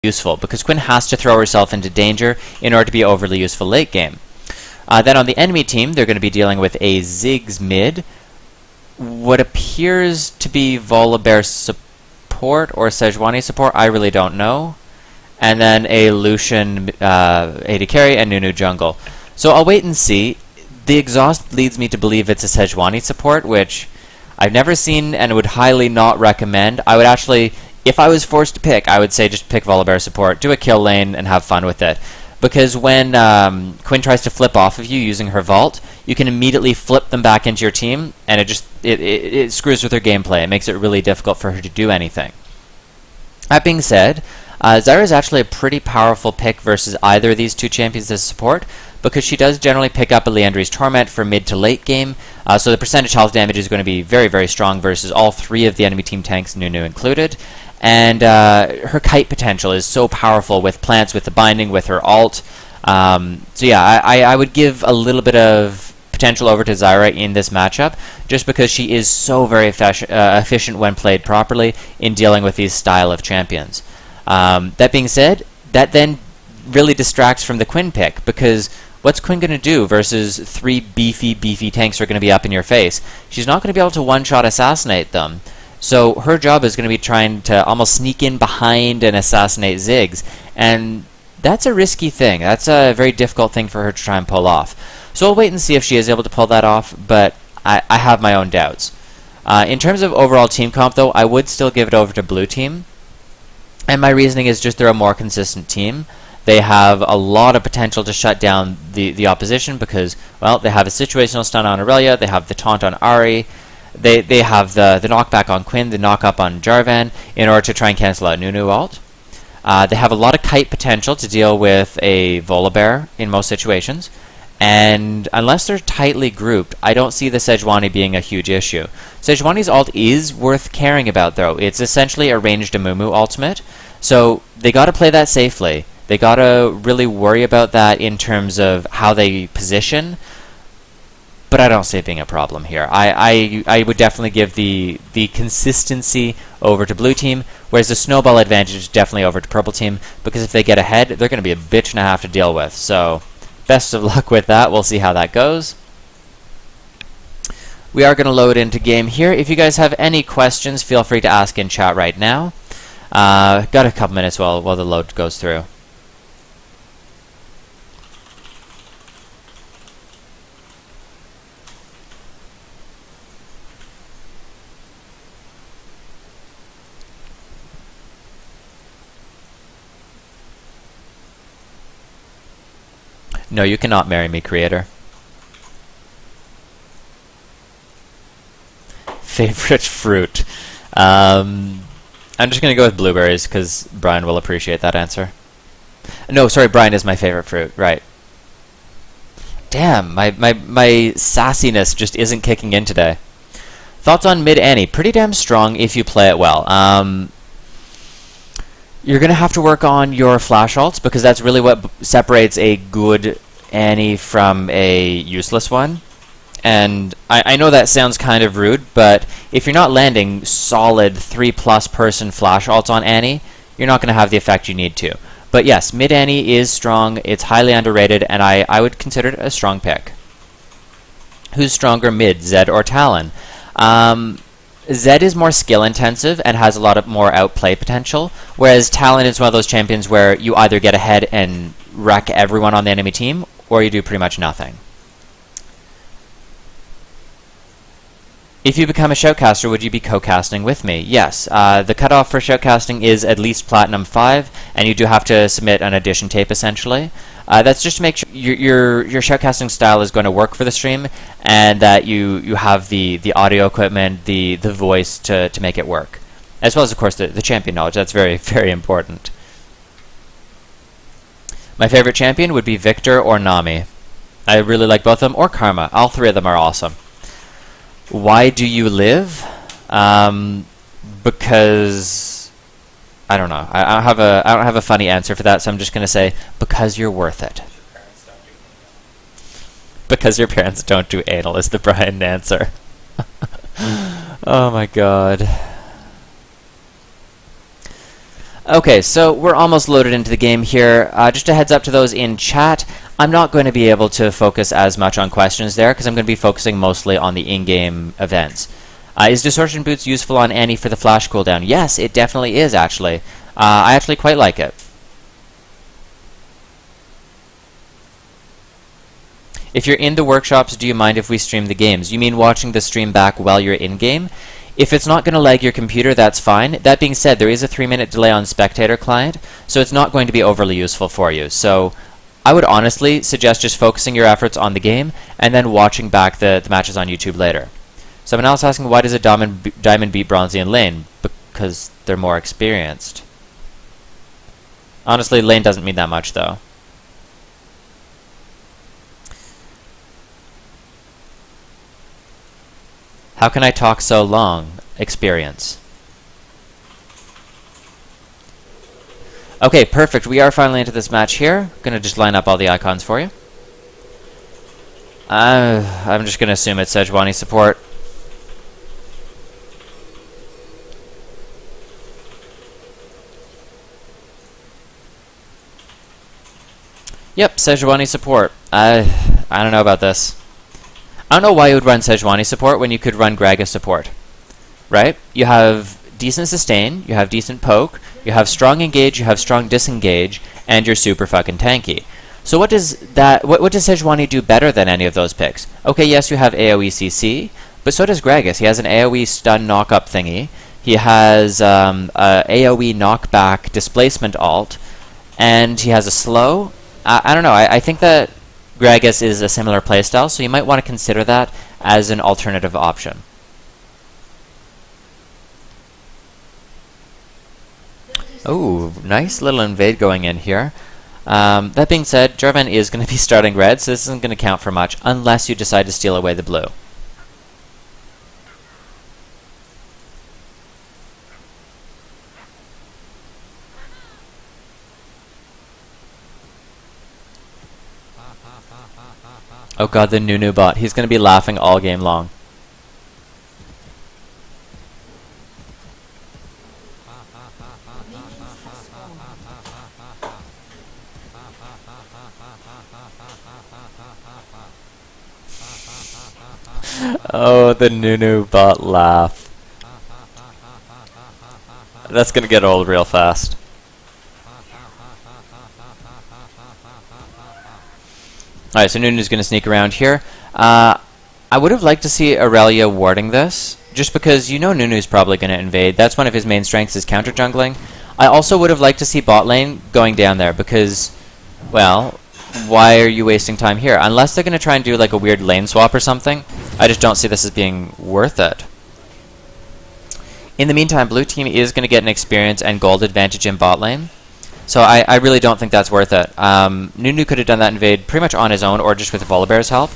useful, because Quinn has to throw herself into danger in order to be overly useful late game. Then on the enemy team, they're going to be dealing with a Ziggs mid, what appears to be Volibear support or Sejuani support, I really don't know, and then a Lucian AD carry and Nunu jungle. So I'll wait and see. The exhaust leads me to believe it's a Sejuani support, which I've never seen and would highly not recommend. I would actually, if I was forced to pick, I would say just pick Volibear support, do a kill lane, and have fun with it. Because when Quinn tries to flip off of you using her vault, you can immediately flip them back into your team, and it screws with her gameplay. It makes it really difficult for her to do anything. That being said, Zyra is actually a pretty powerful pick versus either of these two champions as support, because she does generally pick up a Liandry's Torment for mid to late game, so the percentage health damage is going to be very, very strong versus all three of the enemy team tanks, Nunu included. And her kite potential is so powerful with plants, with the binding, with her ult. So yeah, I would give a little bit of potential over to Zyra in this matchup, just because she is so very efficient when played properly in dealing with these style of champions. That being said, that then really distracts from the Quinn pick, because what's Quinn going to do versus three beefy tanks who are going to be up in your face? She's not going to be able to one-shot assassinate them. So her job is going to be trying to almost sneak in behind and assassinate Ziggs, and that's a risky thing. That's a very difficult thing for her to try and pull off. So I'll wait and see if she is able to pull that off, but I have my own doubts. In terms of overall team comp, though, I would still give it over to blue team, and my reasoning is just they're a more consistent team. They have a lot of potential to shut down the opposition because, well, they have a situational stun on Aurelia, they have the taunt on Ahri, they have the knockback on Quinn, the knock-up on Jarvan, in order to try and cancel out Nunu ult. They have a lot of kite potential to deal with a Volibear in most situations, and unless they're tightly grouped, I don't see the Sejuani being a huge issue. Sejuani's ult is worth caring about, though. It's essentially a ranged Amumu ultimate, so they got to play that safely. They got to really worry about that in terms of how they position, but I don't see it being a problem here. I would definitely give the consistency over to blue team, whereas the snowball advantage is definitely over to purple team, because if they get ahead, they're going to be a bitch and a half to deal with. So best of luck with that. We'll see how that goes. We are going to load into game here. If you guys have any questions, feel free to ask in chat right now. Got a couple minutes while the load goes through. No, you cannot marry me, creator. Favorite fruit? I'm just going to go with blueberries, because Brian will appreciate that answer. No, sorry, Brian is my favorite fruit, right. Damn, my sassiness just isn't kicking in today. Thoughts on mid Annie? Pretty damn strong if you play it well. You're going to have to work on your flash ults, because that's really what separates a good Annie from a useless one. And I know that sounds kind of rude, but if you're not landing solid 3+ person flash ults on Annie, you're not going to have the effect you need to. But yes, mid Annie is strong, it's highly underrated, and I would consider it a strong pick. Who's stronger, mid, Zed or Talon? Zed is more skill intensive and has a lot of more outplay potential, whereas Talon is one of those champions where you either get ahead and wreck everyone on the enemy team, or you do pretty much nothing. If you become a shoutcaster, would you be co-casting with me? Yes. The cutoff for shoutcasting is at least Platinum 5, and you do have to submit an audition tape, essentially. That's just to make sure your shoutcasting style is going to work for the stream, and that you have the audio equipment, the voice to make it work. As well as, of course, the champion knowledge. That's very, very important. My favorite champion would be Victor or Nami. I really like both of them, or Karma. All three of them are awesome. Why do you live? Because I don't know. I don't have a funny answer for that, so I'm just going to say because you're worth it. Because your parents don't do anal is the Brian answer. Oh my god. Okay, so we're almost loaded into the game here. Just a heads up to those in chat, I'm not going to be able to focus as much on questions there because I'm going to be focusing mostly on the in-game events. Is Distortion Boots useful on Annie for the flash cooldown? Yes, it definitely is, actually. I actually quite like it. If you're in the workshops, do you mind if we stream the games? You mean watching the stream back while you're in-game? If it's not going to lag your computer, that's fine. That being said, there is a 3-minute delay on Spectator Client, so it's not going to be overly useful for you. So I would honestly suggest just focusing your efforts on the game and then watching back the matches on YouTube later. Someone else asking, why does a diamond beat Bronzy in lane? Because they're more experienced. Honestly, lane doesn't mean that much, though. How can I talk so long? Experience. Okay, perfect. We are finally into this match here. Gonna just line up all the icons for you. I'm just gonna assume it's Sejuani support. Yep, Sejuani support. I don't know about this. I don't know why you would run Sejuani support when you could run Gragas support. Right? You have decent sustain, you have decent poke, you have strong engage, you have strong disengage, and you're super fucking tanky. So what does Sejuani do better than any of those picks? Okay, yes, you have AoE CC, but so does Gragas. He has an AoE stun knock-up thingy. He has a AoE knockback displacement alt, and he has a slow. I don't know, I think that Gragas is a similar playstyle, so you might want to consider that as an alternative option. Oh, nice little invade going in here. That being said, Jarvan is going to be starting red, so this isn't going to count for much unless you decide to steal away the blue. Oh god, the Nunu bot. He's going to be laughing all game long. Oh, the Nunu bot laugh. That's going to get old real fast. Alright, so Nunu's going to sneak around here. I would have liked to see Aurelia warding this, just because you know Nunu's probably going to invade. That's one of his main strengths is counter jungling. I also would have liked to see bot lane going down there because, well, why are you wasting time here? Unless they're going to try and do like a weird lane swap or something, I just don't see this as being worth it. In the meantime, blue team is going to get an experience and gold advantage in bot lane. So I really don't think that's worth it. Nunu could have done that invade pretty much on his own or just with Volibear's help.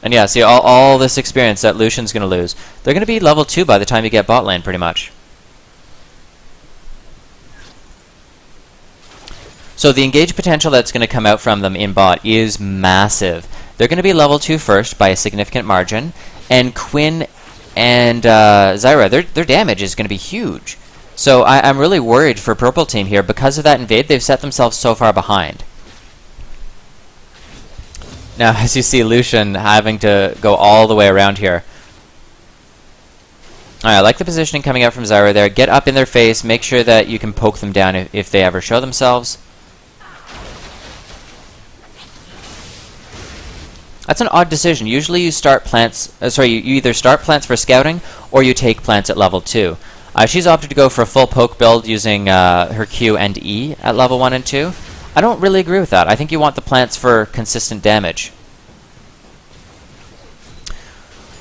And yeah, see all this experience that Lucian's going to lose. They're going to be level 2 by the time you get bot lane, pretty much. So the engage potential that's going to come out from them in bot is massive. They're going to be level 2 first by a significant margin. And Quinn and Zyra, their damage is going to be huge. So I'm really worried for purple team here. Because of that invade, they've set themselves so far behind. Now, as you see, Lucian having to go all the way around here. Alright, I like the positioning coming out from Zyra there. Get up in their face, make sure that you can poke them down if they ever show themselves. That's an odd decision. Usually you start plants, you either start plants for scouting, or you take plants at level 2. She's opted to go for a full poke build using her Q and E at level 1 and 2. I don't really agree with that. I think you want the plants for consistent damage.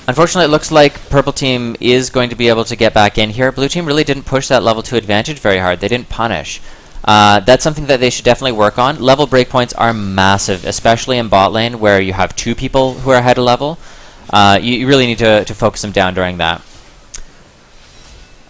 Unfortunately, it looks like purple team is going to be able to get back in here. Blue team really didn't push that level 2 advantage very hard. They didn't punish. That's something that they should definitely work on. Level breakpoints are massive, especially in bot lane where you have 2 people who are ahead of level. You really need to focus them down during that.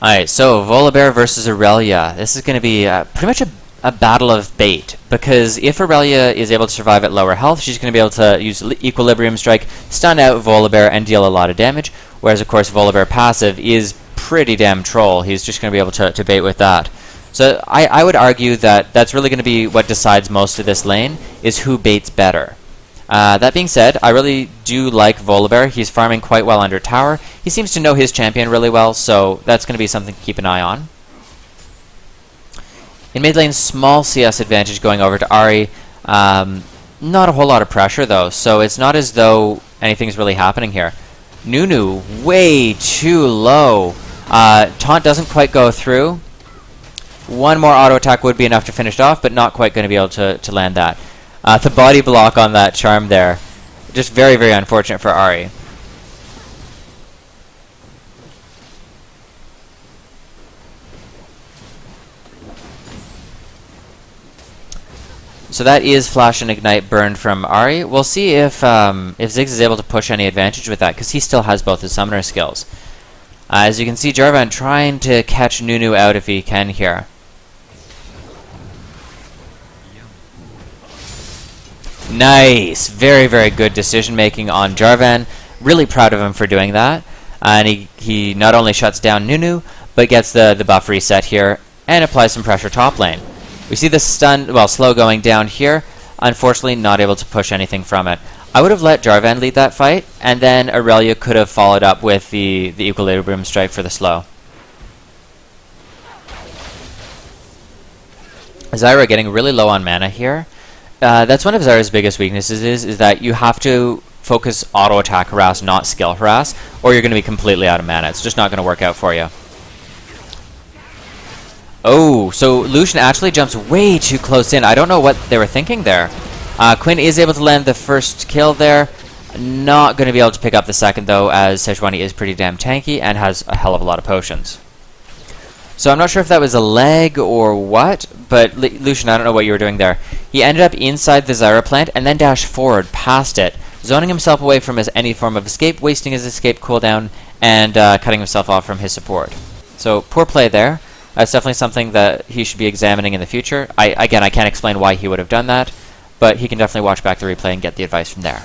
Alright, so Volibear versus Aurelia. This is going to be pretty much a battle of bait, because if Aurelia is able to survive at lower health, she's going to be able to use Equilibrium Strike, stun out Volibear, and deal a lot of damage, whereas of course Volibear passive is pretty damn troll. He's just going to be able to bait with that. So I would argue that that's really going to be what decides most of this lane, is who baits better. That being said, I really do like Volibear. He's farming quite well under tower. He seems to know his champion really well, so that's going to be something to keep an eye on. In mid lane, small CS advantage going over to Ahri. Not a whole lot of pressure though, so it's not as though anything's really happening here. Nunu, way too low. Taunt doesn't quite go through. One more auto attack would be enough to finish it off, but not quite going to be able to land that. The body block on that charm there, just very, very unfortunate for Ahri. So that is Flash and Ignite burned from Ahri. We'll see if Ziggs is able to push any advantage with that, because he still has both his summoner skills. As you can see, Jarvan trying to catch Nunu out if he can here. Nice! Very, very good decision making on Jarvan. Really proud of him for doing that. And he not only shuts down Nunu, but gets the buff reset here and applies some pressure top lane. We see the stun, well, slow going down here. Unfortunately, not able to push anything from it. I would have let Jarvan lead that fight, and then Aurelia could have followed up with the Equilibrium Strike for the slow. Zyra getting really low on mana here. That's one of Zyra's biggest weaknesses is that you have to focus auto attack harass, not skill harass, or you're going to be completely out of mana. It's just not going to work out for you. Oh, so Lucian actually jumps way too close in. I don't know what they were thinking there. Quinn is able to land the first kill there. Not going to be able to pick up the second, though, as Sejuani is pretty damn tanky and has a hell of a lot of potions. So I'm not sure if that was a lag or what, but Lucian, I don't know what you were doing there. He ended up inside the Zyra plant and then dashed forward past it, zoning himself away from any form of escape, wasting his escape cooldown, and cutting himself off from his support. So poor play there. That's definitely something that he should be examining in the future. Again, I can't explain why he would have done that, but he can definitely watch back the replay and get the advice from there.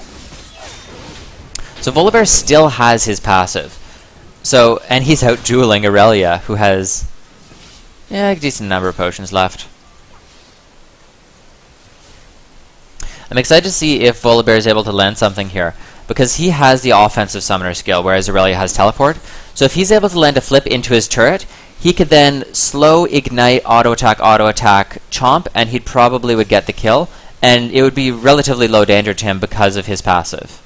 So Volibear still has his passive. So, and he's out dueling Aurelia, who has a decent number of potions left. I'm excited to see if Volibear is able to land something here, because he has the offensive summoner skill, whereas Aurelia has teleport. So if he's able to land a flip into his turret, he could then slow, ignite, auto attack, chomp, and he probably would get the kill, and it would be relatively low danger to him because of his passive.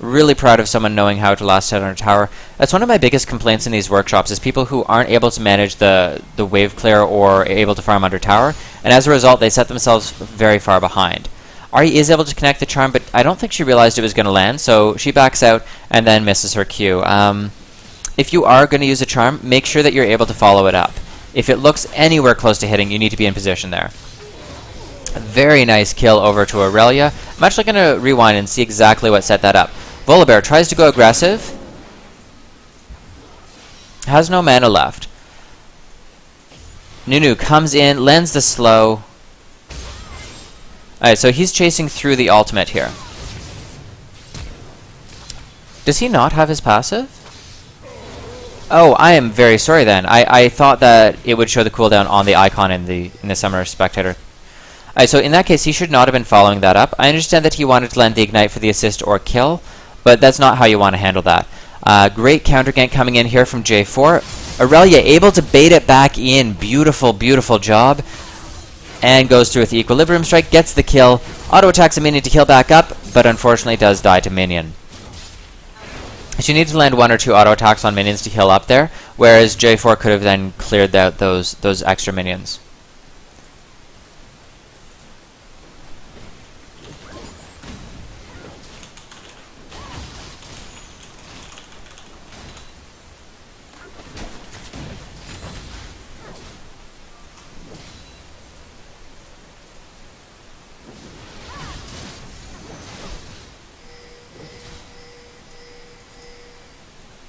Really proud of someone knowing how to last hit on a tower. That's one of my biggest complaints in these workshops, is people who aren't able to manage the wave clear or able to farm under tower, and as a result they set themselves very far behind. Ahri is able to connect the charm, but I don't think she realized it was going to land, so she backs out and then misses her Q. If you are going to use a charm, make sure that you're able to follow it up. If it looks anywhere close to hitting, you need to be in position there. A very nice kill over to Aurelia. I'm actually going to rewind and see exactly what set that up. Volibear tries to go aggressive. Has no mana left. Nunu comes in, lands the slow. Alright, so he's chasing through the ultimate here. Does he not have his passive? Oh, I am very sorry then. I thought that it would show the cooldown on the icon in the Summoner Spectator. Alright, so in that case, he should not have been following that up. I understand that he wanted to land the Ignite for the assist or kill, but that's not how you want to handle that. Great counter gank coming in here from J4. Aurelia able to bait it back in. Beautiful, beautiful job. And goes through with the Equilibrium Strike, gets the kill, auto attacks a minion to heal back up, but unfortunately does die to minion. She needs to land one or two auto attacks on minions to heal up there, whereas J4 could have then cleared out those extra minions.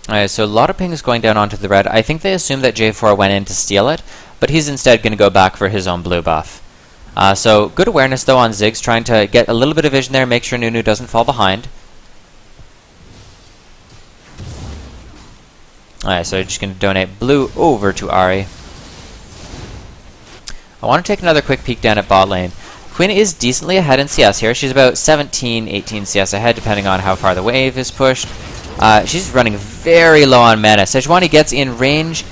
Alright, so a lot of pings going down onto the red. I think they assume that J4 went in to steal it, but he's instead going to go back for his own blue buff. So good awareness though on Ziggs, trying to get a little bit of vision there, make sure Nunu doesn't fall behind. Alright, so just going to donate blue over to Ahri. I want to take another quick peek down at bot lane. Quinn is decently ahead in CS here. She's about 17, 18 CS ahead, depending on how far the wave is pushed. She's running very low on mana. Sejuani gets in range.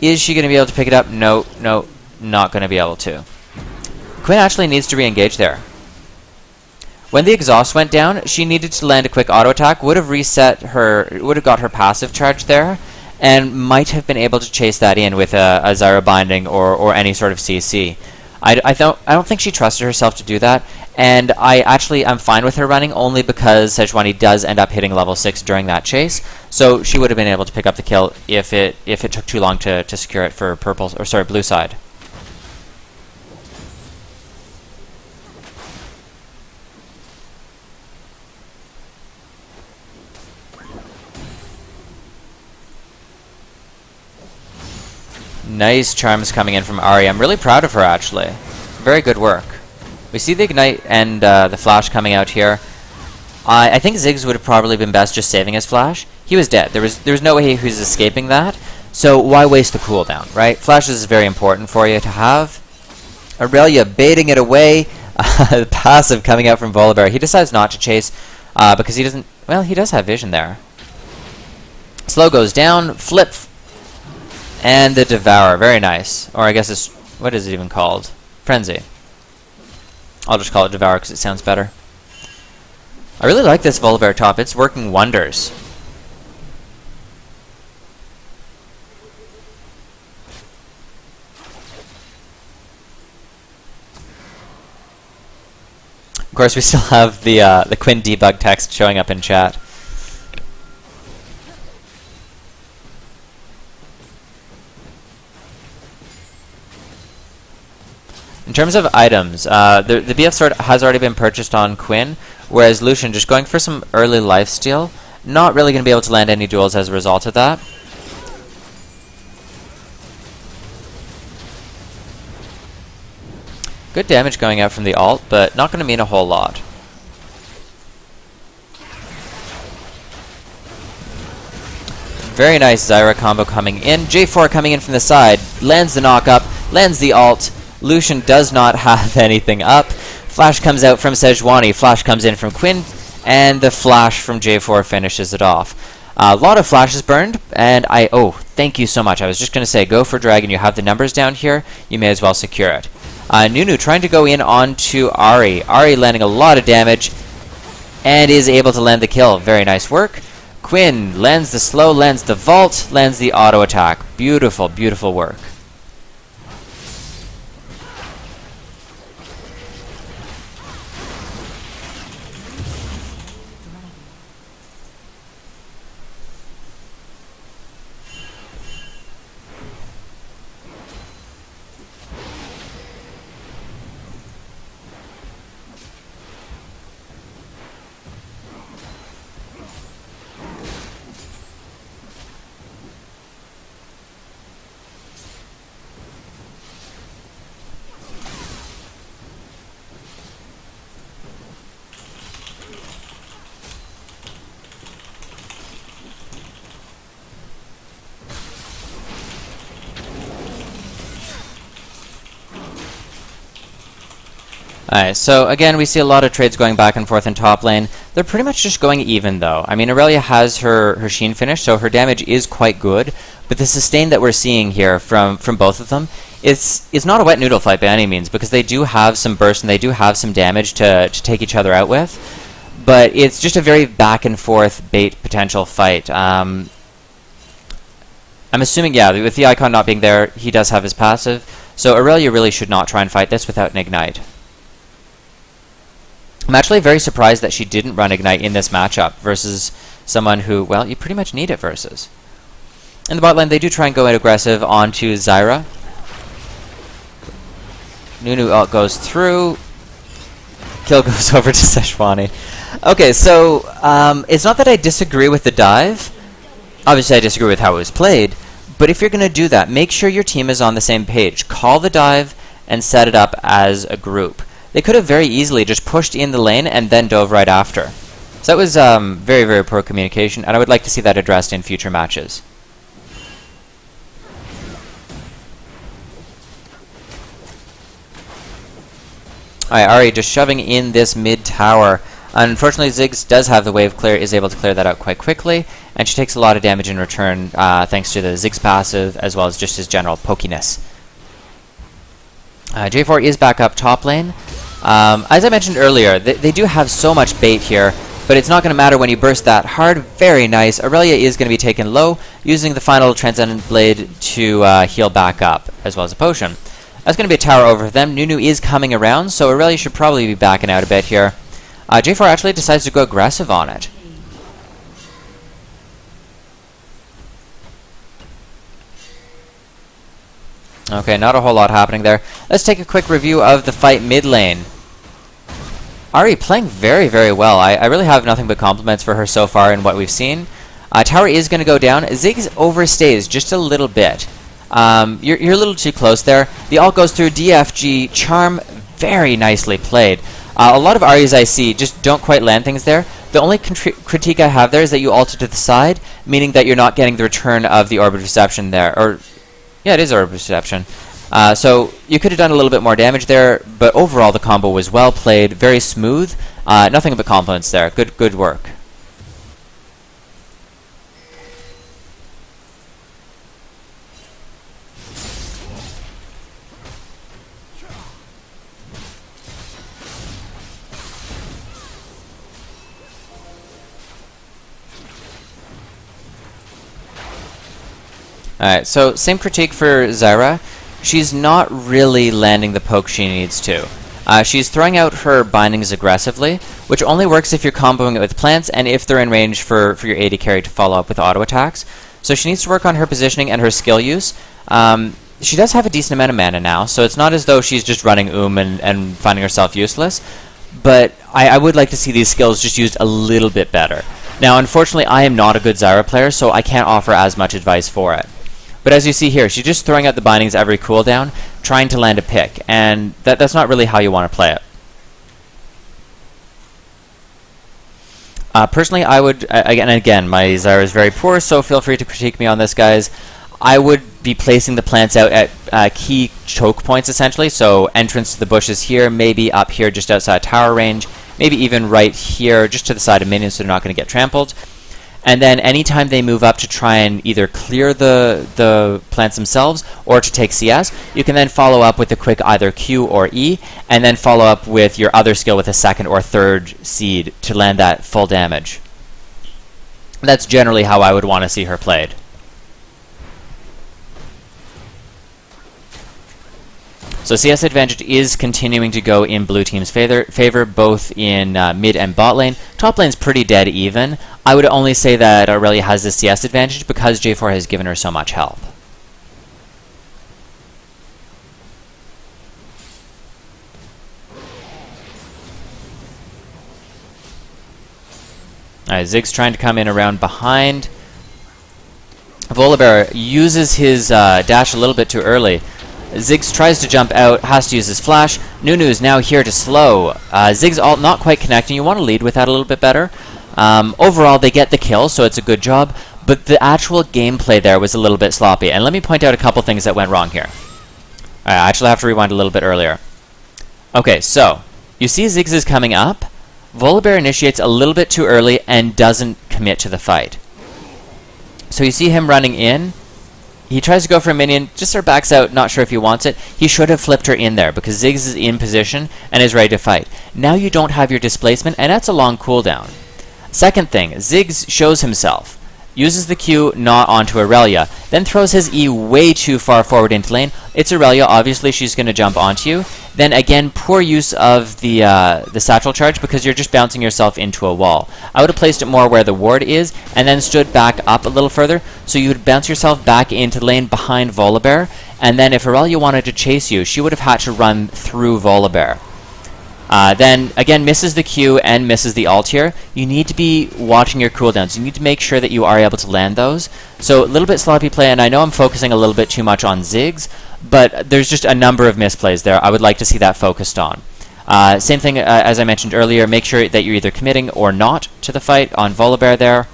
Is she going to be able to pick it up? No, not going to be able to. Quinn actually needs to re-engage there. When the exhaust went down, she needed to land a quick auto attack. Would have reset her, would have got her passive charge there, and might have been able to chase that in with a Zyra binding or any sort of CC. I don't think she trusted herself to do that, and I actually am fine with her running only because Sejuani does end up hitting level 6 during that chase, so she would have been able to pick up the kill if it took too long to secure it for blue side. Nice charms coming in from Ahri. I'm really proud of her, actually. Very good work. We see the Ignite and the Flash coming out here. I think Ziggs would have probably been best just saving his Flash. He was dead. There was no way he was escaping that. So why waste the cooldown, right? Flash is very important for you to have. Aurelia baiting it away. Passive coming out from Volibear. He decides not to chase because he doesn't... Well, he does have vision there. Slow goes down. Flip. And the Devour, very nice. Or I guess it's, what is it even called? Frenzy. I'll just call it Devour because it sounds better. I really like this Volibear top, it's working wonders. Of course, we still have the Quinn debug text showing up in chat. In terms of items, the BF sword has already been purchased on Quinn, whereas Lucian just going for some early lifesteal. Not really going to be able to land any duels as a result of that. Good damage going out from the ult, but not going to mean a whole lot. Very nice Zyra combo coming in. J4 coming in from the side, lands the knock up, lands the ult. Lucian does not have anything up. Flash comes out from Sejuani, Flash comes in from Quinn, and the Flash from J4 finishes it off. A lot of flashes burned, and oh, thank you so much. I was just going to say, go for Dragon. You have the numbers down here. You may as well secure it. Nunu trying to go in onto Ahri. Ahri landing a lot of damage, and is able to land the kill. Very nice work. Quinn lands the slow, lands the vault, lands the auto attack. Beautiful, beautiful work. Alright, so again, we see a lot of trades going back and forth in top lane. They're pretty much just going even, though. I mean, Aurelia has her Sheen finish, so her damage is quite good, but the sustain that we're seeing here from both of them is not a wet noodle fight by any means, because they do have some burst and they do have some damage to take each other out with, but it's just a very back and forth bait potential fight. I'm assuming, yeah, with the icon not being there, he does have his passive, so Aurelia really should not try and fight this without an Ignite. I'm actually very surprised that she didn't run Ignite in this matchup versus someone who, well, you pretty much need it versus. In the bot lane, they do try and go in aggressive onto Zyra. Nunu ult goes through. Kill goes over to Sejuani. Okay, so it's not that I disagree with the dive. Obviously, I disagree with how it was played. But if you're going to do that, make sure your team is on the same page. Call the dive and set it up as a group. They could have very easily just pushed in the lane and then dove right after. So that was very, very poor communication, and I would like to see that addressed in future matches. Alright, Ahri just shoving in this mid tower. Unfortunately, Ziggs does have the wave clear, is able to clear that out quite quickly, and she takes a lot of damage in return thanks to the Ziggs passive as well as just his general pokiness. J4 is back up top lane. As I mentioned earlier, they do have so much bait here, but it's not going to matter when you burst that hard. Very nice. Aurelia is going to be taken low, using the final Transcendent Blade to heal back up, as well as a potion. That's going to be a tower over them. Nunu is coming around, so Aurelia should probably be backing out a bit here. J4 actually decides to go aggressive on it. Okay, not a whole lot happening there. Let's take a quick review of the fight mid lane. Ahri playing very, very well. I really have nothing but compliments for her so far in what we've seen. Tower is going to go down. Ziggs overstays just a little bit. You're a little too close there. The ult goes through DFG. Charm, very nicely played. A lot of Ahris I see just don't quite land things there. The only critique I have there is that you ulted to the side, meaning that you're not getting the return of the Orb of Deception there. Or, yeah, it is Orb of Deception. So you could have done a little bit more damage there, but overall the combo was well played, very smooth. Nothing but compliments there. Good work. Alright, so same critique for Zyra. She's not really landing the poke she needs to. She's throwing out her bindings aggressively, which only works if you're comboing it with plants and if they're in range for your AD carry to follow up with auto attacks. So she needs to work on her positioning and her skill use. She does have a decent amount of mana now, so it's not as though she's just running and finding herself useless. But I would like to see these skills just used a little bit better. Now, unfortunately, I am not a good Zyra player, so I can't offer as much advice for it. But as you see here, she's just throwing out the bindings every cooldown, trying to land a pick, and that's not really how you want to play it. Personally, I would, again, my Zyra is very poor, so feel free to critique me on this, guys. I would be placing the plants out at key choke points, essentially, so entrance to the bushes here, maybe up here just outside tower range, maybe even right here, just to the side of minions so they're not going to get trampled. And then anytime they move up to try and either clear the plants themselves or to take CS, you can then follow up with a quick either Q or E, and then follow up with your other skill with a second or third seed to land that full damage. That's generally how I would want to see her played. So CS advantage is continuing to go in blue team's favor both in mid and bot lane. Top lane's pretty dead even. I would only say that Aurelia has the CS advantage because J4 has given her so much help. Alright, Ziggs trying to come in around behind. Volibear uses his dash a little bit too early. Ziggs tries to jump out, has to use his flash. Nunu is now here to slow. Ziggs ult not quite connecting. You want to lead with that a little bit better. Overall, they get the kill, so it's a good job. But the actual gameplay there was a little bit sloppy. And let me point out a couple things that went wrong here. I actually have to rewind a little bit earlier. Okay, so you see Ziggs is coming up. Volibear initiates a little bit too early and doesn't commit to the fight. So you see him running in. He tries to go for a minion, just sort of backs out, not sure if he wants it. He should have flipped her in there because Ziggs is in position and is ready to fight. Now you don't have your displacement, and that's a long cooldown. Second thing, Ziggs shows himself, uses the Q not onto Aurelia, then throws his E way too far forward into lane. It's Aurelia, obviously she's going to jump onto you. Then again, poor use of the satchel charge because you're just bouncing yourself into a wall. I would have placed it more where the ward is and then stood back up a little further so you would bounce yourself back into the lane behind Volibear, and then if Aurelia wanted to chase you, she would have had to run through Volibear. Then, again, misses the Q and misses the ult here. You need to be watching your cooldowns. You need to make sure that you are able to land those. So a little bit sloppy play, and I know I'm focusing a little bit too much on Ziggs, but there's just a number of misplays there. I would like to see that focused on. Same thing as I mentioned earlier, make sure that you're either committing or not to the fight on Volibear there.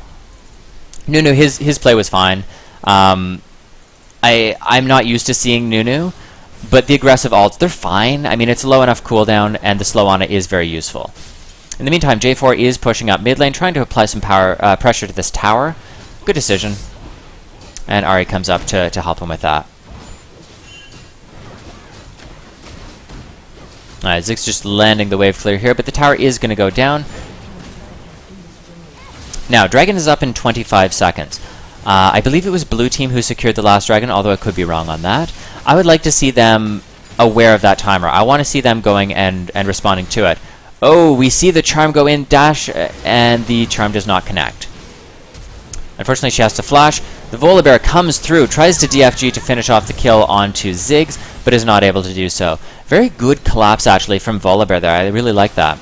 Nunu, his play was fine. I'm not used to seeing Nunu, but the aggressive ults, they're fine. I mean, it's a low enough cooldown, and the slow on it is very useful. In the meantime, J4 is pushing up mid lane, trying to apply some pressure to this tower. Good decision. And Ahri comes up to help him with that. Alright, Ziggs just landing the wave clear here, but the tower is going to go down. Now, Dragon is up in 25 seconds. I believe it was blue team who secured the last dragon, although I could be wrong on that. I would like to see them aware of that timer. I want to see them going and responding to it. Oh, we see the charm go in, dash, and the charm does not connect. Unfortunately, she has to flash. The Volibear comes through, tries to DFG to finish off the kill onto Ziggs, but is not able to do so. Very good collapse, actually, from Volibear there. I really like that.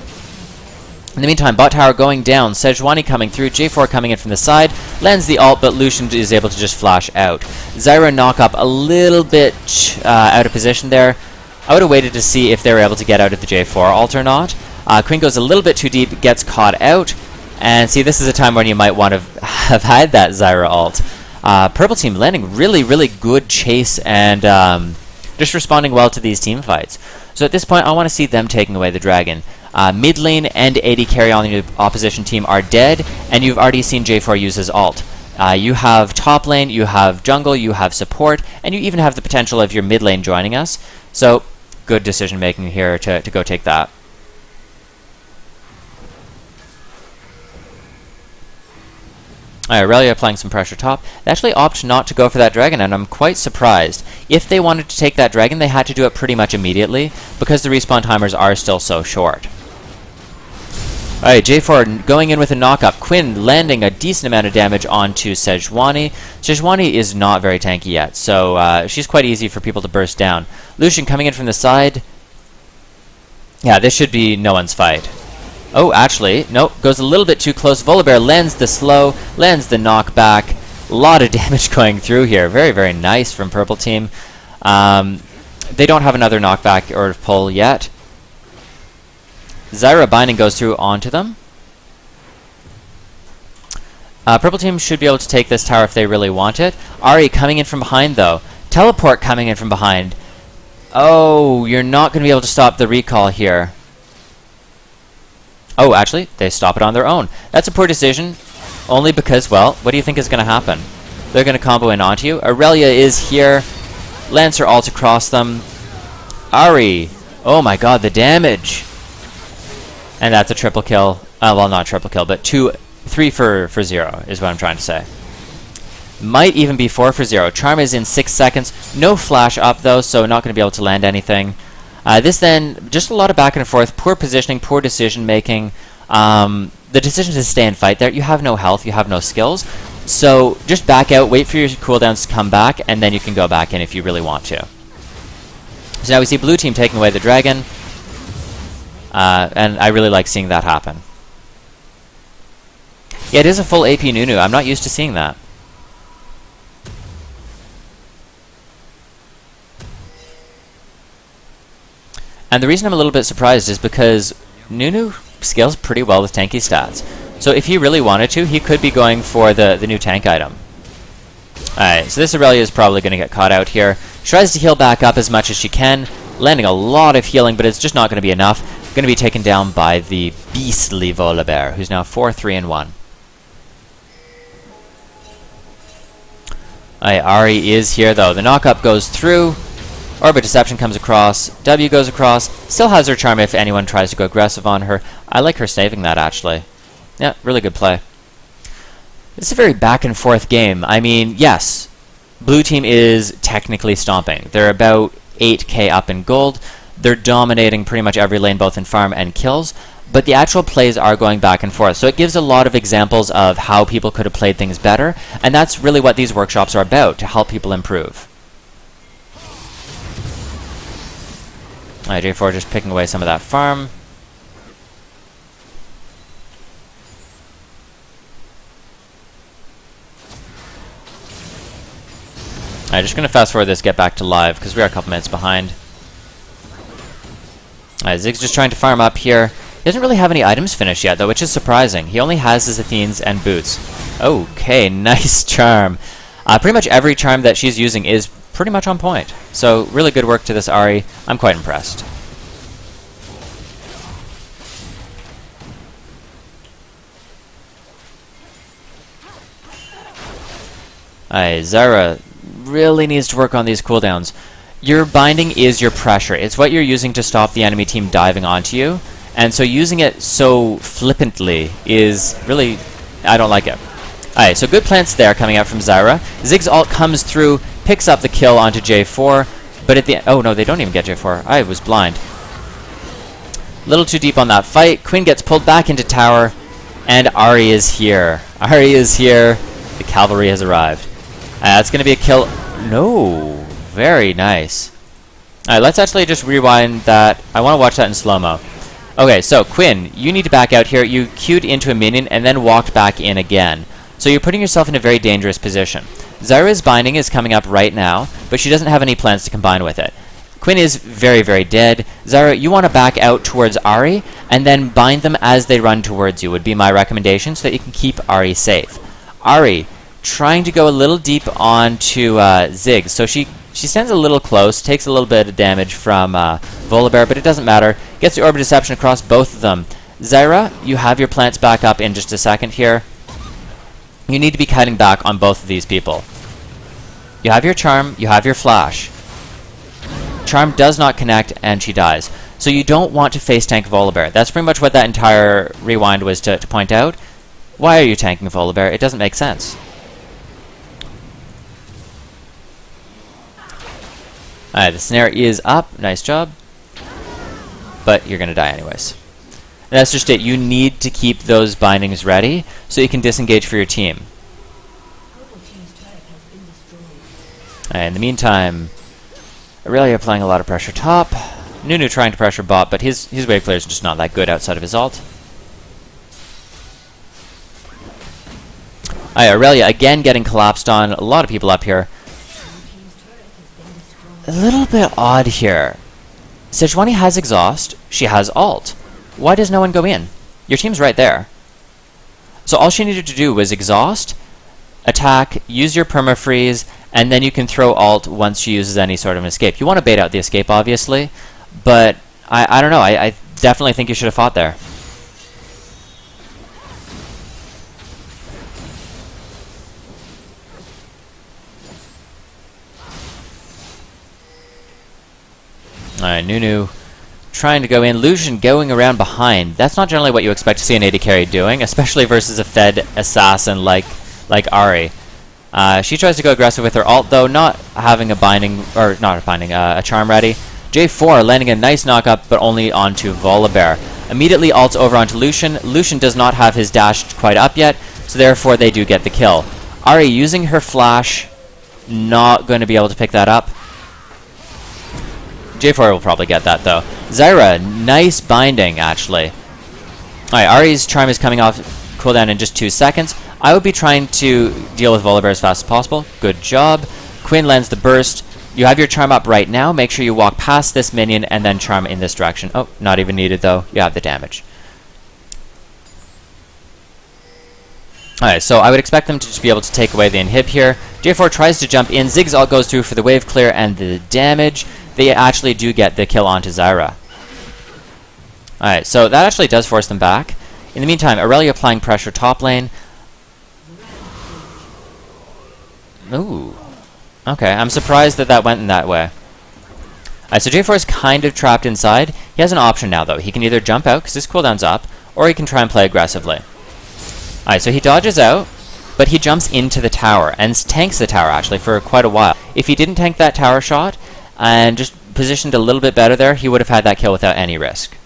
In the meantime, bot tower going down, Sejuani coming through, J4 coming in from the side, lands the ult, but Lucian is able to just flash out. Zyra knock up a little bit out of position there. I would have waited to see if they were able to get out of the J4 ult or not. Queen goes a little bit too deep, gets caught out, and see, this is a time when you might want to have had that Zyra ult. Purple team landing really, really good chase and just responding well to these team fights. So at this point, I want to see them taking away the dragon. Mid lane and AD carry on the opposition team are dead, and you've already seen J4 use his ult. You have top lane, you have jungle, you have support, and you even have the potential of your mid lane joining us. So, good decision making here to go take that. Aurelia applying some pressure top. They actually opt not to go for that dragon, and I'm quite surprised. If they wanted to take that dragon, they had to do it pretty much immediately, because the respawn timers are still so short. Alright, J4 going in with a knock-up. Quinn landing a decent amount of damage onto Sejuani. Sejuani is not very tanky yet, so she's quite easy for people to burst down. Lucian coming in from the side. Yeah, this should be no one's fight. Oh, actually, nope, goes a little bit too close. Volibear lands the slow, lands the knockback. A lot of damage going through here. Very, very nice from purple team. They don't have another knockback or pull yet. Zyra binding goes through onto them. Purple team should be able to take this tower if they really want it. Ahri coming in from behind, though. Teleport coming in from behind. Oh, you're not going to be able to stop the recall here. Oh, actually, they stop it on their own. That's a poor decision, only because, well, what do you think is going to happen? They're going to combo in onto you. Aurelia is here. Lands her ult across them. Ahri. Oh my god, the damage. And that's a triple kill. Well, not triple kill, but 3 for 0 is what I'm trying to say. Might even be 4 for 0. Charm is in 6 seconds. No flash up, though, so not going to be able to land anything. This then, just a lot of back and forth, poor positioning, poor decision making. The decision to stay and fight there, you have no health, you have no skills. So just back out, wait for your cooldowns to come back, and then you can go back in if you really want to. So now we see blue team taking away the dragon. And I really like seeing that happen. Yeah, it is a full AP Nunu. I'm not used to seeing that. And the reason I'm a little bit surprised is because Nunu scales pretty well with tanky stats. So if he really wanted to, he could be going for the new tank item. Alright, so this Aurelia is probably going to get caught out here. She tries to heal back up as much as she can, landing a lot of healing, but it's just not going to be enough. Going to be taken down by the beastly Volibear, who's now 4-3-1. Alright, Ahri is here, though. The knock-up goes through. Orbit Deception comes across. W goes across. Still has her charm if anyone tries to go aggressive on her. I like her saving that, actually. Yeah, really good play. It's a very back-and-forth game. I mean, yes, blue team is technically stomping. They're about 8k up in gold. They're dominating pretty much every lane, both in farm and kills. But the actual plays are going back and forth. So it gives a lot of examples of how people could have played things better. And that's really what these workshops are about, to help people improve. Alright, J4 just picking away some of that farm. Alright, just gonna fast forward this, get back to live, because we are a couple minutes behind. Alright, Zig's just trying to farm up here. He doesn't really have any items finished yet, though, which is surprising. He only has his Athenes and boots. Okay, nice charm. Pretty much every charm that she's using is pretty much on point. So, really good work to this Ahri. I'm quite impressed. Alright, Zyra really needs to work on these cooldowns. Your binding is your pressure. It's what you're using to stop the enemy team diving onto you. And so using it so flippantly is really... I don't like it. Alright, so good plants there coming out from Zyra. Zig's ult comes through, picks up the kill onto J4, but at the... Oh no, they don't even get J4. I was blind. A little too deep on that fight. Quinn gets pulled back into tower, and Ahri is here. Ahri is here. The cavalry has arrived. That's going to be a kill. No. Very nice. Alright, let's actually just rewind that. I want to watch that in slow-mo. Okay, so Quinn, you need to back out here. You queued into a minion and then walked back in again. So you're putting yourself in a very dangerous position. Zyra's binding is coming up right now, but she doesn't have any plans to combine with it. Quinn is very, very dead. Zyra, you want to back out towards Ahri, and then bind them as they run towards you, would be my recommendation, so that you can keep Ahri safe. Ahri, trying to go a little deep onto Zig. So she stands a little close, takes a little bit of damage from Volibear, but it doesn't matter. Gets the Orb of Deception across both of them. Zyra, you have your plants back up in just a second here. You need to be cutting back on both of these people. You have your charm, you have your flash. Charm does not connect, and she dies. So you don't want to face tank Volibear. That's pretty much what that entire rewind was to point out. Why are you tanking Volibear? It doesn't make sense. Alright, the snare is up. Nice job. But you're going to die anyways. And that's just it. You need to keep those bindings ready so you can disengage for your team. Alright, in the meantime, Aurelia applying a lot of pressure top. Nunu trying to pressure bot, but his wave clear is just not that good outside of his ult. Alright, Aurelia again getting collapsed on. A lot of people up here. A little bit odd here. Sejuani has exhaust. She has ult. Why does no one go in? Your team's right there. So all she needed to do was exhaust, attack, use your permafreeze, and then you can throw ult once she uses any sort of an escape. You want to bait out the escape, obviously, but I don't know. I definitely think you should have fought there. Alright, Nunu trying to go in. Lucian going around behind. That's not generally what you expect to see an AD carry doing, especially versus a fed assassin like Ahri. She tries to go aggressive with her ult, though, not having a binding, or not a binding, a charm ready. J4 landing a nice knock-up, but only onto Volibear. Immediately ults over onto Lucian. Lucian does not have his dash quite up yet, so therefore they do get the kill. Ahri using her flash, not going to be able to pick that up. J4 will probably get that, though. Zyra, nice binding, actually. Alright, Ahri's charm is coming off cooldown in just 2 seconds. I would be trying to deal with Volibear as fast as possible. Good job. Quinn lands the burst. You have your charm up right now. Make sure you walk past this minion and then charm in this direction. Oh, not even needed, though. You have the damage. Alright, so I would expect them to just be able to take away the inhib here. J4 tries to jump in. Zig's ult goes through for the wave clear and the damage. They actually do get the kill onto Zyra. Alright, so that actually does force them back. In the meantime, Aurelia applying pressure top lane. Ooh. Okay, I'm surprised that that went in that way. Alright, so J4 is kind of trapped inside. He has an option now, though. He can either jump out, because his cooldown's up, or he can try and play aggressively. Alright, so he dodges out, but he jumps into the tower, and tanks the tower, actually, for quite a while. If he didn't tank that tower shot, and just positioned a little bit better there, he would have had that kill without any risk.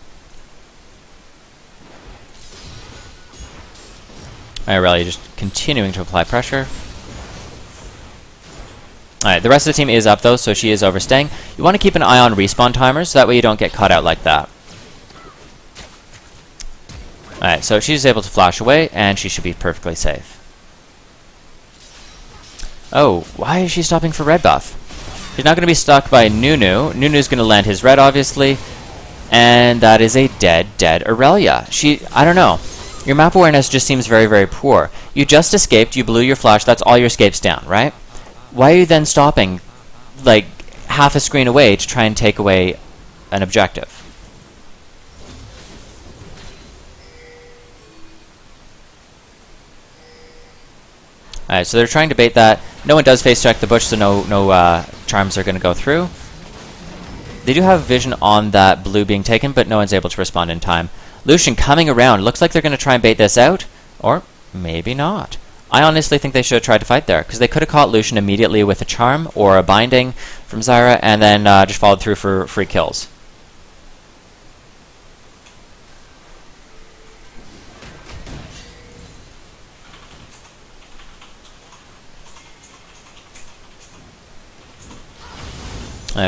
Alright, Aurelia just continuing to apply pressure. Alright, the rest of the team is up, though, so she is overstaying. You want to keep an eye on respawn timers, so that way you don't get caught out like that. Alright, so she's able to flash away, and she should be perfectly safe. Oh, why is she stopping for red buff? She's not going to be stuck by Nunu. Nunu's going to land his red, obviously. And that is a dead Aurelia. I don't know. Your map awareness just seems very, very poor. You just escaped, you blew your flash, that's all your escapes down, right? Why are you then stopping, like, half a screen away to try and take away an objective? Alright, so they're trying to bait that. No one does face check the bush, so no charms are going to go through. They do have vision on that blue being taken, but no one's able to respond in time. Lucian coming around. Looks like they're going to try and bait this out. Or maybe not. I honestly think they should have tried to fight there, because they could have caught Lucian immediately with a charm or a binding from Zyra, and then just followed through for free kills.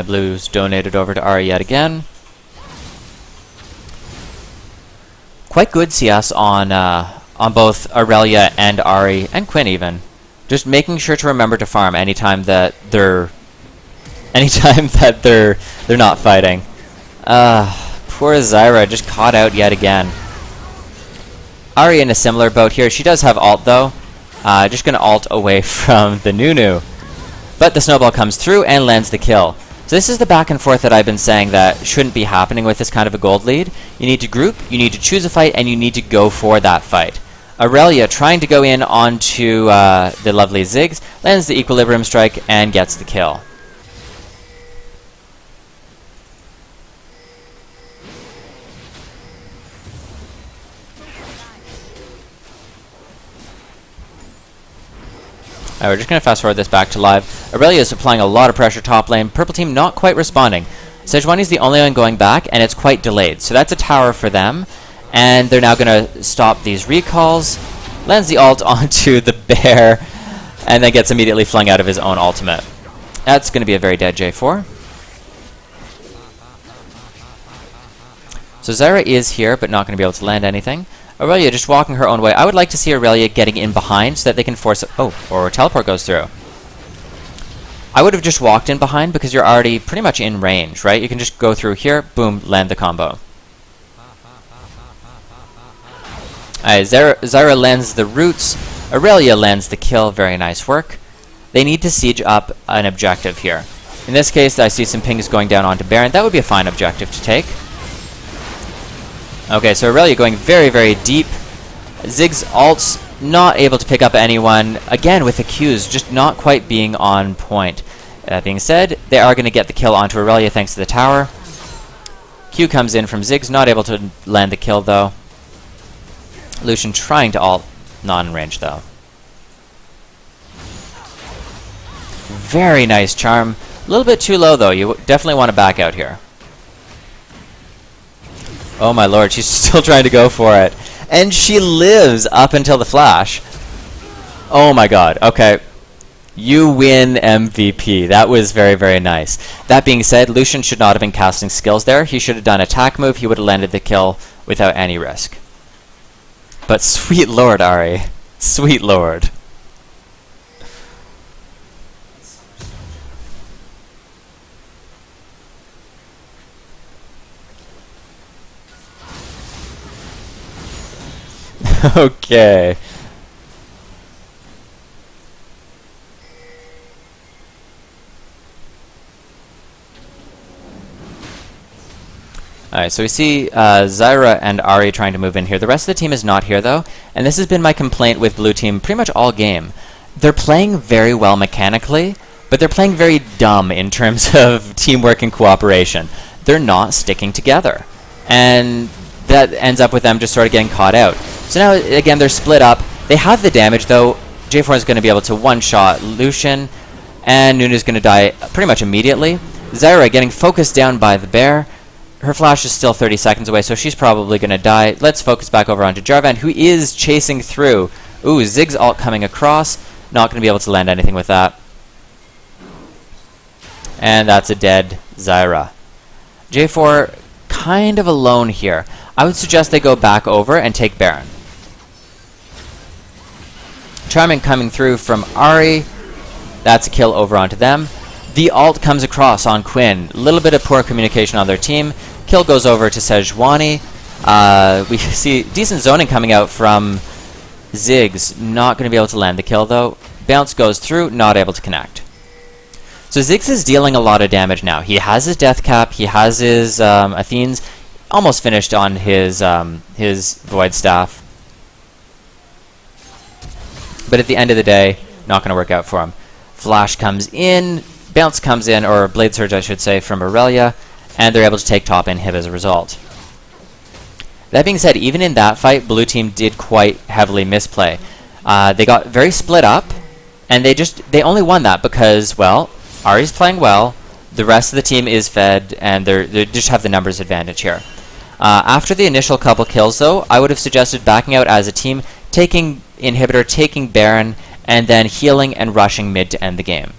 Blue's donated over to Ari yet again. Quite good CS on both Aurelia and Ari, and Quinn even. Just making sure to remember to farm anytime that they're not fighting. Poor Zyra just caught out yet again. Ari in a similar boat here. She does have ult though. Just gonna ult away from the Nunu. But the snowball comes through and lands the kill. So this is the back and forth that I've been saying that shouldn't be happening with this kind of a gold lead. You need to group, you need to choose a fight, and you need to go for that fight. Aurelia trying to go in onto the lovely Ziggs, lands the equilibrium strike, and gets the kill. Alright, we're just going to fast forward this back to live. Aurelia is applying a lot of pressure top lane. Purple team not quite responding. Sejuani's the only one going back, and it's quite delayed. So that's a tower for them. And they're now going to stop these recalls. Lands the ult onto the bear, and then gets immediately flung out of his own ultimate. That's going to be a very dead J4. So Zyra is here, but not going to be able to land anything. Aurelia just walking her own way. I would like to see Aurelia getting in behind so that they can force it. Oh, or teleport goes through. I would have just walked in behind because you're already pretty much in range, right? You can just go through here, boom, land the combo. Alright, Zyra lands the roots. Aurelia lands the kill. Very nice work. They need to siege up an objective here. In this case, I see some pings going down onto Baron. That would be a fine objective to take. Okay, so Aurelia going very, very deep. Ziggs ults not able to pick up anyone. Again, with the Qs just not quite being on point. That being said, they are going to get the kill onto Aurelia thanks to the tower. Q comes in from Ziggs, not able to land the kill though. Lucian trying to ult, not in range though. Very nice charm. A little bit too low though, you definitely want to back out here. Oh my lord, she's still trying to go for it. And she lives up until the flash. Oh my god, okay. You win MVP. That was very, very nice. That being said, Lucian should not have been casting skills there. He should have done attack move. He would have landed the kill without any risk. But sweet lord, Ari. Sweet lord. Okay. Alright, so we see Zyra and Ari trying to move in here. The rest of the team is not here, though. And this has been my complaint with Blue Team pretty much all game. They're playing very well mechanically, but they're playing very dumb in terms of teamwork and cooperation. They're not sticking together. And that ends up with them just sort of getting caught out. So now, again, they're split up. They have the damage, though. J4 is going to be able to one-shot Lucian, and Nunu's going to die pretty much immediately. Zyra getting focused down by the bear. Her flash is still 30 seconds away, so she's probably going to die. Let's focus back over onto Jarvan, who is chasing through. Ooh, Ziggs ult coming across. Not going to be able to land anything with that. And that's a dead Zyra. J4 kind of alone here. I would suggest they go back over and take Baron. Charming coming through from Ari. That's a kill over onto them. The ult comes across on Quinn. A little bit of poor communication on their team. Kill goes over to Sejuani. We see decent zoning coming out from Ziggs. Not going to be able to land the kill though. Bounce goes through, not able to connect. So Ziggs is dealing a lot of damage now. He has his death cap, he has his Athene's, almost finished on his Void Staff. But at the end of the day, not going to work out for him. Flash comes in, Bounce comes in, or Blade Surge I should say, from Aurelia, and they're able to take top inhib as a result. That being said, even in that fight, blue team did quite heavily misplay. They got very split up, and they only won that because, well, Ahri's playing well, the rest of the team is fed, and they just have the numbers advantage here. After the initial couple kills though, I would have suggested backing out as a team, taking inhibitor, taking Baron, and then healing and rushing mid to end the game.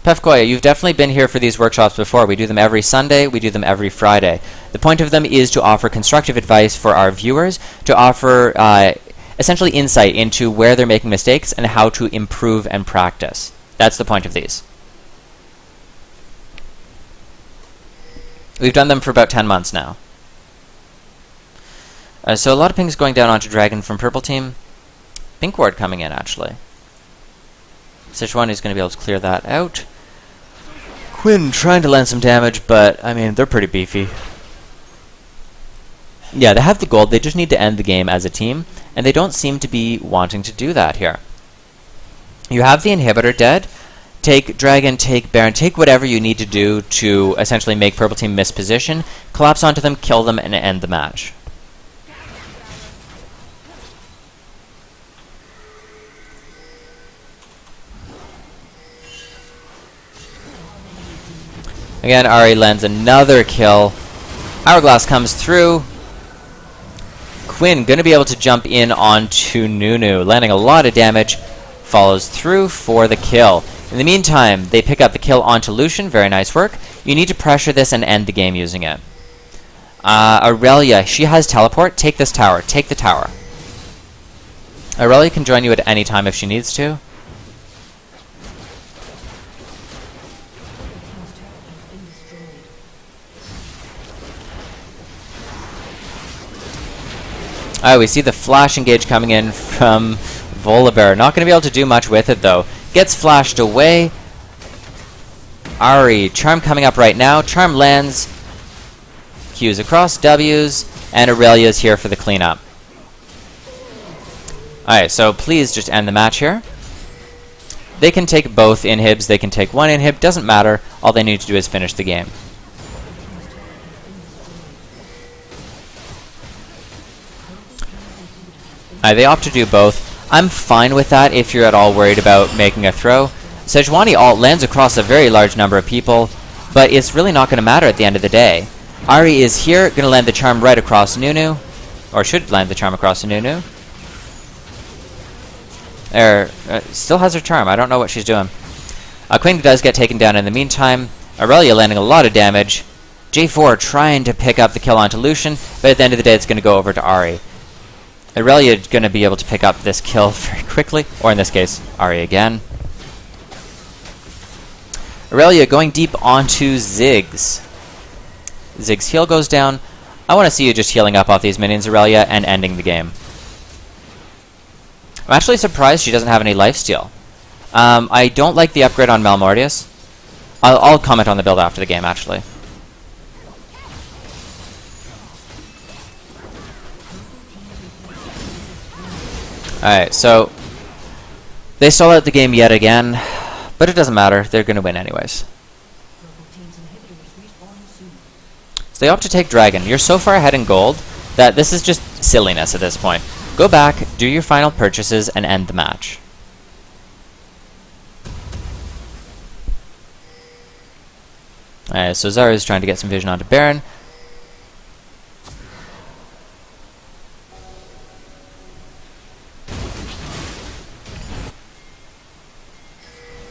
Pefkoya, you've definitely been here for these workshops before. We do them every Sunday, we do them every Friday. The point of them is to offer constructive advice for our viewers, to offer essentially insight into where they're making mistakes and how to improve and practice. That's the point of these. We've done them for about 10 months now. So a lot of pings going down onto Dragon from purple team. Pink ward coming in, actually. Sejuani is going to be able to clear that out. Quinn trying to land some damage, but, I mean, they're pretty beefy. Yeah, they have the gold. They just need to end the game as a team, and they don't seem to be wanting to do that here. You have the inhibitor dead. Take Dragon, take Baron, take whatever you need to do to essentially make purple team miss position, collapse onto them, kill them, and end the match. Again, Ahri lands another kill. Hourglass comes through. Quinn going to be able to jump in onto Nunu, landing a lot of damage. Follows through for the kill. In the meantime, they pick up the kill onto Lucian. Very nice work. You need to pressure this and end the game using it. Aurelia, she has teleport. Take this tower. Take the tower. Aurelia can join you at any time if she needs to. Alright, we see the flash engage coming in from Volibear. Not going to be able to do much with it, though. Gets flashed away. Ahri, Charm coming up right now. Charm lands. Qs across, Ws, and Aurelia's here for the cleanup. Alright, so please just end the match here. They can take both inhibs, they can take one inhib, doesn't matter. All they need to do is finish the game. They opt to do both. I'm fine with that if you're at all worried about making a throw. Sejuani ult lands across a very large number of people, but it's really not going to matter at the end of the day. Ahri is here, going to land the charm right across Nunu, or should land the charm across Nunu. Still has her charm, I don't know what she's doing. Quinn does get taken down in the meantime. Aurelia landing a lot of damage. J4 trying to pick up the kill onto Lucian, but at the end of the day it's going to go over to Ahri. Aurelia is going to be able to pick up this kill very quickly, or in this case, Ahri again. Aurelia going deep onto Ziggs. Ziggs' heal goes down. I want to see you just healing up off these minions, Aurelia, and ending the game. I'm actually surprised she doesn't have any lifesteal. I don't like the upgrade on Malmortius. I'll comment on the build after the game, actually. Alright, so they stall out the game yet again, but it doesn't matter. They're going to win anyways. So they opt to take Dragon. You're so far ahead in gold that this is just silliness at this point. Go back, do your final purchases, and end the match. Alright, so Zara is trying to get some vision onto Baron.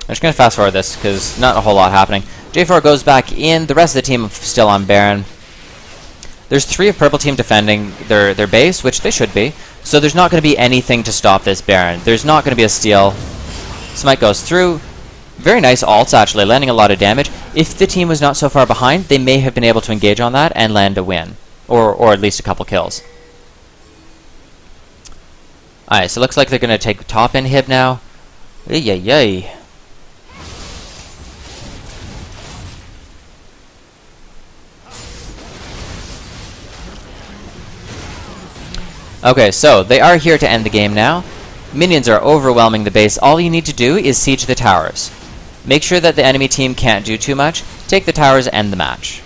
I'm just going to fast forward this because not a whole lot happening. J4 goes back in. The rest of the team still on Baron. There's 3 of purple team defending their base, which they should be. So there's not going to be anything to stop this Baron. There's not going to be a steal. Smite goes through. Very nice ults, actually, landing a lot of damage. If the team was not so far behind, they may have been able to engage on that and land a win. Or at least a couple kills. Alright, so it looks like they're going to take top inhib now. Yay. Okay, so they are here to end the game now. Minions are overwhelming the base. All you need to do is siege the towers. Make sure that the enemy team can't do too much. Take the towers, end the match.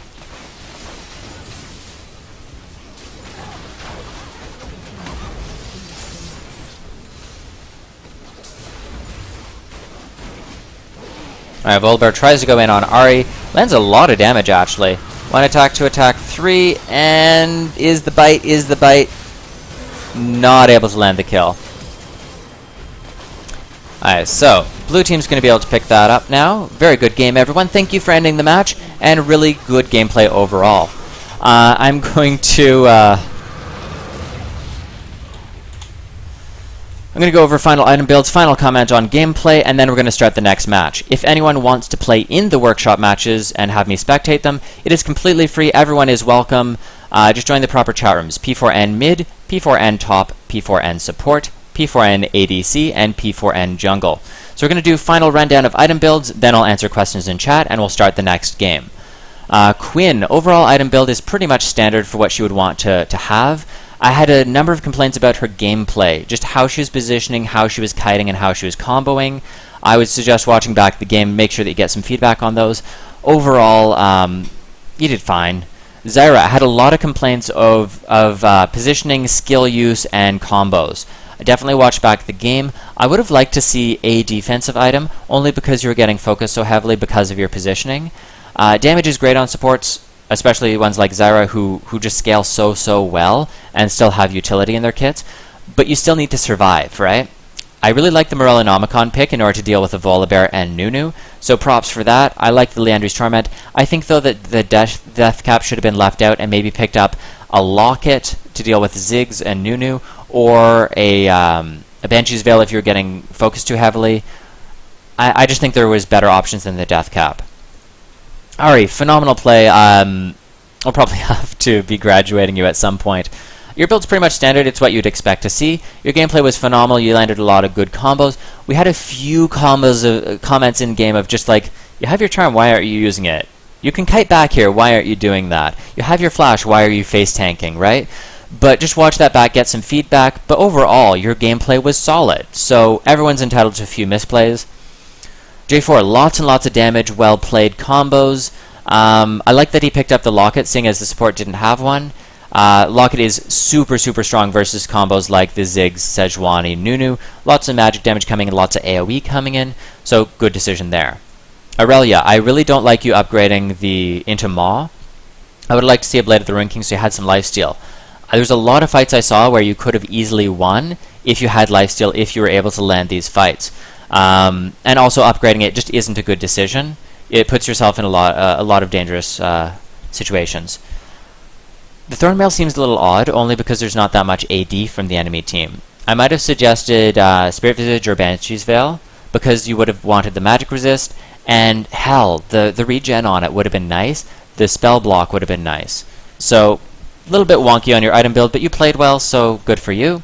Alright, Volibear tries to go in on Ahri. Lands a lot of damage, actually. 1 attack, 2 attack, 3, and is the bite. Not able to land the kill. Alright, so blue team's going to be able to pick that up now. Very good game, everyone. Thank you for ending the match, and really good gameplay overall. I'm going to go over final item builds, final comment on gameplay, and then we're going to start the next match. If anyone wants to play in the workshop matches and have me spectate them, it is completely free. Everyone is welcome. Just join the proper chat rooms. P4N mid, P4N top, P4N support, P4N ADC, and P4N jungle. So we're going to do final rundown of item builds, then I'll answer questions in chat, and we'll start the next game. Quinn, overall item build is pretty much standard for what she would want to have. I had a number of complaints about her gameplay, just how she was positioning, how she was kiting, and how she was comboing. I would suggest watching back the game, make sure that you get some feedback on those. Overall, you did fine. Zyra had a lot of complaints of positioning, skill use, and combos. I definitely watched back the game. I would have liked to see a defensive item, only because you were getting focused so heavily because of your positioning. Damage is great on supports, especially ones like Zyra who just scale so well and still have utility in their kits, but you still need to survive, right? I really like the Morellonomicon pick in order to deal with the Volibear and Nunu, so props for that. I like the Liandry's Torment. I think, though, that the Death Cap should have been left out and maybe picked up a Locket to deal with Ziggs and Nunu, or a Banshee's Veil if you're getting focused too heavily. I just think there was better options than the Death Cap. Ahri, phenomenal play. I'll probably have to be graduating you at some point. Your build's pretty much standard. It's what you'd expect to see. Your gameplay was phenomenal. You landed a lot of good combos. We had a few comments in game of just like, you have your charm, why aren't you using it? You can kite back here, why aren't you doing that? You have your flash, why are you face tanking, right? But just watch that back, get some feedback. But overall, your gameplay was solid. So everyone's entitled to a few misplays. J4, lots and lots of damage, well played combos. I like that he picked up the Locket, seeing as the support didn't have one. Locket is super strong versus combos like the Ziggs, Sejuani, Nunu. Lots of magic damage coming in, lots of AoE coming in, so good decision there. Aurelia, I really don't like you upgrading into Maw. I would like to see a Blade of the Ruin King so you had some lifesteal. There's a lot of fights I saw where you could have easily won if you had lifesteal, if you were able to land these fights. And also upgrading it just isn't a good decision. It puts yourself in a lot of dangerous situations. The Thornmail seems a little odd, only because there's not that much AD from the enemy team. I might have suggested Spirit Visage or Banshee's Veil, because you would have wanted the magic resist, and hell, the regen on it would have been nice, the spell block would have been nice. So, a little bit wonky on your item build, but you played well, so good for you.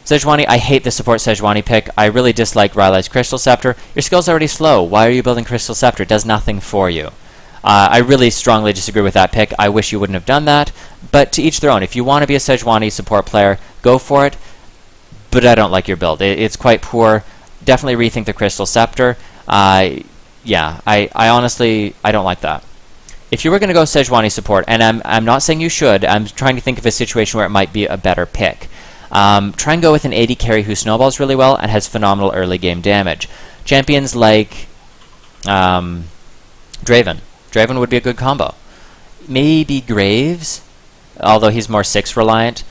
Sejuani, I hate the support Sejuani pick. I really dislike Rylai's Crystal Scepter. Your skill's already slow. Why are you building Crystal Scepter? It does nothing for you. I really strongly disagree with that pick. I wish you wouldn't have done that, but to each their own. If you want to be a Sejuani support player, go for it, but I don't like your build. It's quite poor. Definitely rethink the Crystal Scepter. Yeah, I honestly, I don't like that. If you were going to go Sejuani support, and I'm not saying you should, I'm trying to think of a situation where it might be a better pick. Try and go with an AD carry who snowballs really well and has phenomenal early game damage. Champions like Draven. Draven would be a good combo. Maybe Graves, although he's more 6 reliant.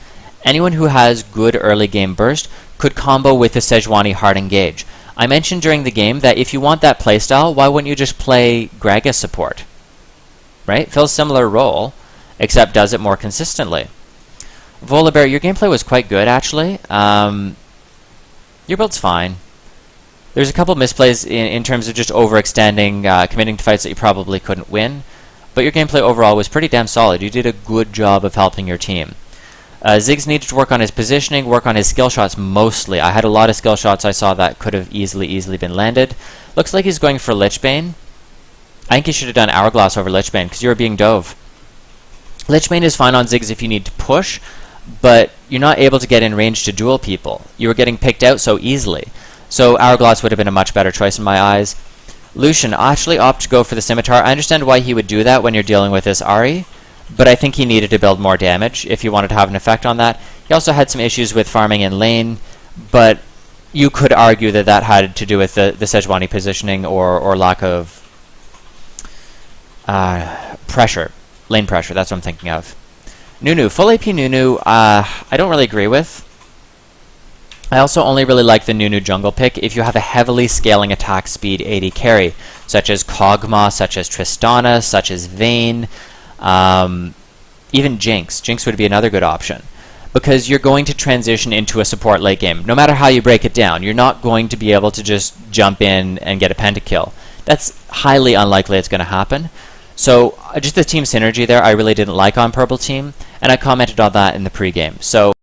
Anyone who has good early game burst could combo with the Sejuani hard engage. I mentioned during the game that if you want that playstyle, why wouldn't you just play Gragas support? Right? Fills similar role. except does it more consistently. Volibear, your gameplay was quite good, actually. Your build's fine. There's a couple misplays in terms of just overextending, committing to fights that you probably couldn't win, but your gameplay overall was pretty damn solid. You did a good job of helping your team. Ziggs needed to work on his positioning, work on his skill shots mostly. I had a lot of skill shots I saw that could have easily been landed. Looks like he's going for Lichbane. I think he should have done Hourglass over Lichbane, because you were being dove. Lichbane is fine on Ziggs if you need to push, but you're not able to get in range to duel people. You were getting picked out so easily. So Hourglass would have been a much better choice in my eyes. Lucian actually opted to go for the Scimitar. I understand why he would do that when you're dealing with this Ahri, but I think he needed to build more damage if he wanted to have an effect on that. He also had some issues with farming in lane, but you could argue that that had to do with the Sejuani positioning or lack of pressure. Lane pressure, that's what I'm thinking of. Nunu, full AP Nunu, I don't really agree with. I also only really like the Nunu jungle pick if you have a heavily scaling attack speed 80 carry, such as Kog'Maw, such as Tristana, such as Vayne, even Jinx. Jinx would be another good option, because you're going to transition into a support late game. No matter how you break it down, you're not going to be able to just jump in and get a pentakill. That's highly unlikely it's going to happen. So just the team synergy there I really didn't like on Purple Team, and I commented on that in the pregame. So